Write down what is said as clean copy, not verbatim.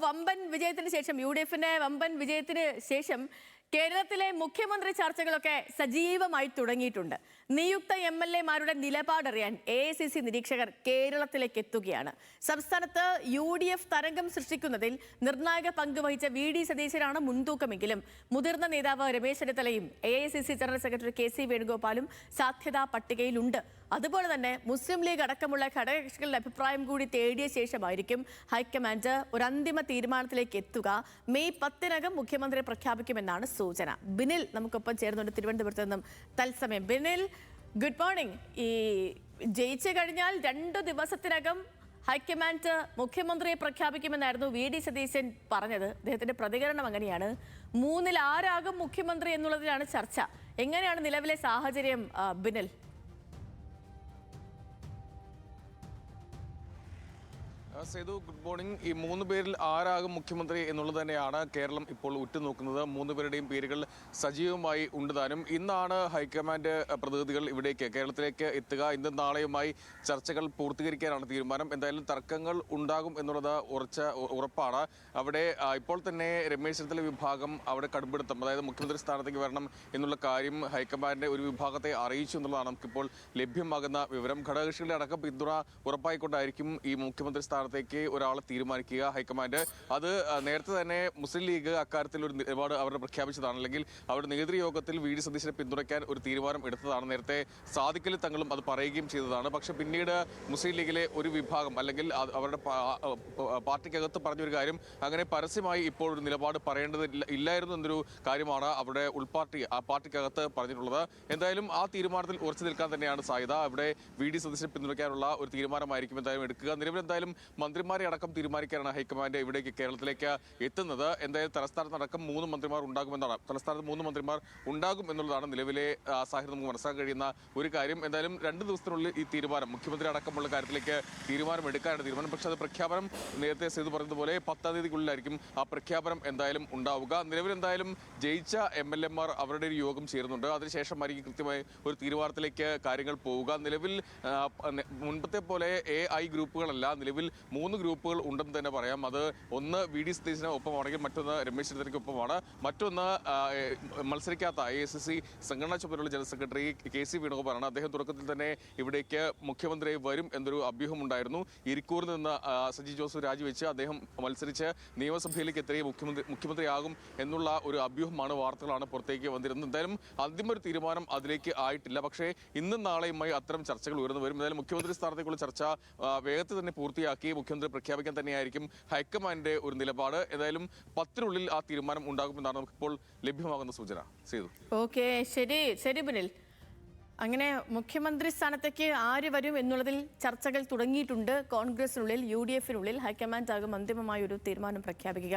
വമ്പൻ വിജയത്തിന് ശേഷം UDF-ന്റെ വമ്പൻ വിജയത്തിന് ശേഷം കേരളത്തിലെ മുഖ്യമന്ത്രി ചർച്ചകളൊക്കെ സജീവമായി തുടങ്ങിയിട്ടുണ്ട്. നിയുക്ത MLA-മാരുടെ നിലപാടറിയാൻ AICC നിരീക്ഷകർ കേരളത്തിലേക്ക് എത്തുകയാണ്. സംസ്ഥാനത്ത് UDF തരംഗം സൃഷ്ടിക്കുന്നതിൽ നിർണായക പങ്ക് വഹിച്ച VD സതീശനാണ് മുൻതൂക്കമെങ്കിലും മുതിർന്ന നേതാവ് രമേശ് ചെന്നിത്തലയും AICC ജനറൽ സെക്രട്ടറി KC വേണുഗോപാലും സാധ്യതാ പട്ടികയിലുണ്ട്. അതുപോലെ തന്നെ മുസ്ലിം ലീഗ് അടക്കമുള്ള ഘടകകക്ഷികളുടെ അഭിപ്രായം കൂടി തേടിയ ശേഷമായിരിക്കും ഹൈക്കമാൻഡ് ഒരു അന്തിമ തീരുമാനത്തിലേക്ക് എത്തുക. മെയ് 10-നകം മുഖ്യമന്ത്രി പ്രഖ്യാപിക്കുമെന്നാണ് സൂചന. ബിനിൽ നമുക്കൊപ്പം ചേർന്നുണ്ട് തിരുവനന്തപുരത്ത് നിന്നും തത്സമയം. Binil, good morning. ഈ ജയിച്ചു കഴിഞ്ഞാൽ 2 ദിവസത്തിനകം ഹൈക്കമാൻഡ് മുഖ്യമന്ത്രിയെ പ്രഖ്യാപിക്കുമെന്നായിരുന്നു VD സതീശൻ പറഞ്ഞത്. അദ്ദേഹത്തിന്റെ പ്രതികരണം അങ്ങനെയാണ്. 3-ൽ ആരാകും മുഖ്യമന്ത്രി എന്നുള്ളതിലാണ് ചർച്ച. എങ്ങനെയാണ് നിലവിലെ സാഹചര്യം ബിനിൽ? Sethu, good morning. ഈ 3 പേരിൽ ആരാകും മുഖ്യമന്ത്രി എന്നുള്ളത് തന്നെയാണ് കേരളം ഇപ്പോൾ ഉറ്റുനോക്കുന്നത്. 3 പേരുടെയും പേരുകൾ സജീവമായി ഉണ്ടുതാനും. ഇന്നാണ് ഹൈക്കമാൻഡ് പ്രതിനിധികൾ ഇവിടേക്ക് കേരളത്തിലേക്ക് എത്തുക. ഇന്നും നാളെയുമായി ചർച്ചകൾ പൂർത്തീകരിക്കാനാണ് തീരുമാനം. എന്തായാലും തർക്കങ്ങൾ ഉണ്ടാകും എന്നുള്ളത് ഉറപ്പാണ്. അവിടെ ഇപ്പോൾ തന്നെ രമേശ് ചെന്നിത്തല വിഭാഗം അവിടെ കടുംപിടുത്തം, അതായത് മുഖ്യമന്ത്രി സ്ഥാനത്തേക്ക് വരണം എന്നുള്ള കാര്യം ഹൈക്കമാൻഡിന്റെ ഒരു വിഭാഗത്തെ അറിയിച്ചു എന്നുള്ളതാണ് നമുക്കിപ്പോൾ ലഭ്യമാകുന്ന വിവരം. ഘടകകക്ഷികളുടെ അടക്കം പിന്തുണ ഉറപ്പായിക്കൊണ്ടായിരിക്കും ഈ മുഖ്യമന്ത്രി സ്ഥാനത്തേക്ക് ഒരാളെ തീരുമാനിക്കുക ഹൈക്കമാൻഡ്. അത് നേരത്തെ തന്നെ മുസ്ലിം ലീഗ് അക്കാര്യത്തിൽ ഒരു നിലപാട് അവർ പ്രഖ്യാപിച്ചതാണ്. അല്ലെങ്കിൽ അവരുടെ നേതൃയോഗത്തിൽ VD സതീശനെ പിന്തുണയ്ക്കാൻ ഒരു തീരുമാനം എടുത്തതാണ്. നേരത്തെ സാദിഖലി തങ്ങളും അത് പറയുകയും ചെയ്തതാണ്. പക്ഷെ പിന്നീട് മുസ്ലിം ലീഗിലെ ഒരു വിഭാഗം അല്ലെങ്കിൽ അവരുടെ പാർട്ടിക്കകത്ത് പറഞ്ഞൊരു കാര്യം, അങ്ങനെ പരസ്യമായി ഇപ്പോൾ ഒരു നിലപാട് ഇല്ലായിരുന്നു എന്നൊരു കാര്യമാണ് അവിടെ ആ പാർട്ടിക്കകത്ത് പറഞ്ഞിട്ടുള്ളത്. എന്തായാലും ആ തീരുമാനത്തിൽ ഉറച്ചു നിൽക്കാൻ തന്നെയാണ് സാധ്യത. അവിടെ VD സതീശനെ പിന്തുണയ്ക്കാനുള്ള ഒരു തീരുമാനമായിരിക്കും എന്തായാലും എടുക്കുക. നിലവിൽ എന്തായാലും മന്ത്രിമാരെ അടക്കം തീരുമാനിക്കാനാണ് ഹൈക്കമാൻഡ് ഇവിടേക്ക് കേരളത്തിലേക്ക് എത്തുന്നത്. എന്തായാലും തലസ്ഥാനത്തടക്കം 3 മന്ത്രിമാർ ഉണ്ടാകുമെന്നാണ്, തലസ്ഥാനത്ത് 3 മന്ത്രിമാർ ഉണ്ടാകും എന്നുള്ളതാണ് നിലവിലെ സാഹചര്യം നമുക്ക് മനസ്സിലാക്കാൻ കഴിയുന്ന ഒരു കാര്യം. എന്തായാലും 2 ദിവസത്തിനുള്ളിൽ ഈ തീരുമാനം, മുഖ്യമന്ത്രി അടക്കമുള്ള കാര്യത്തിലേക്ക് തീരുമാനമെടുക്കാനാണ് തീരുമാനം. പക്ഷേ അത് പ്രഖ്യാപനം നേരത്തെ സേതു പറഞ്ഞതുപോലെ 10-ാം തീയതിക്കുള്ളിലായിരിക്കും ആ പ്രഖ്യാപനം എന്തായാലും ഉണ്ടാവുക. നിലവിൽ എന്തായാലും ജയിച്ച MLA-മാർ അവരുടെ ഒരു യോഗം ചേരുന്നുണ്ട്. അതിനുശേഷമായിരിക്കും കൃത്യമായി ഒരു തീരുമാനത്തിലേക്ക് കാര്യങ്ങൾ പോവുക. നിലവിൽ മുൻപത്തെ പോലെ AI ഗ്രൂപ്പുകളല്ല, നിലവിൽ 3 ഗ്രൂപ്പുകൾ ഉണ്ടെന്ന് തന്നെ പറയാം. അത് ഒന്ന് VD സതീശന് ഒപ്പമാണെങ്കിൽ മറ്റൊന്ന് രമേശ് ചെന്നിത്തലയ്ക്ക് ഒപ്പമാണ്. മറ്റൊന്ന് മത്സരിക്കാത്ത AICC സംഘടനാ ചുമതലയുള്ള ജനറൽ സെക്രട്ടറി KC വേണുഗോപാലാണ്. അദ്ദേഹം തുടക്കത്തിൽ തന്നെ ഇവിടേക്ക് മുഖ്യമന്ത്രി വരും എന്നൊരു അഭ്യൂഹമുണ്ടായിരുന്നു. ഇരിക്കൂറിൽ നിന്ന് സജി ജോസഫ് രാജിവെച്ച് അദ്ദേഹം മത്സരിച്ച് നിയമസഭയിലേക്ക് എത്തിയ മുഖ്യമന്ത്രിയാകും എന്നുള്ള ഒരു അഭ്യൂഹമാണ്, വാർത്തകളാണ് പുറത്തേക്ക് വന്നിരുന്നത്. എന്തായാലും അന്തിമ ഒരു തീരുമാനം അതിലേക്ക് ആയിട്ടില്ല. പക്ഷേ ഇന്നും നാളെയുമായി അത്തരം ചർച്ചകൾ ഉയർന്നു വരും. എന്തായാലും മുഖ്യമന്ത്രി സ്ഥാനത്തേക്കുള്ള ചർച്ച വേഗത്തിൽ തന്നെ പൂർത്തിയാക്കി മുഖ്യമന്ത്രി പ്രഖ്യാപിക്കാൻ തന്നെയായിരിക്കും ഹൈക്കമാൻഡിന്റെ ഒരു നിലപാട്. ഏതായാലും 10-നുള്ളിൽ ആ തീരുമാനം ഉണ്ടാകുമെന്നാണ് നമുക്കിപ്പോൾ ലഭ്യമാകുന്ന സൂചന. ചെയ്തു. ഓക്കെ, ശരി ബിനിൽ. അങ്ങനെ മുഖ്യമന്ത്രി സ്ഥാനത്തേക്ക് ആര് വരും എന്നുള്ളതിൽ ചർച്ചകൾ തുടങ്ങിയിട്ടുണ്ട്. കോൺഗ്രസിനുള്ളിൽ UDF-നുള്ളിൽ ഹൈക്കമാൻഡ് ആകും അന്തിമമായ ഒരു തീരുമാനം പ്രഖ്യാപിക്കുക.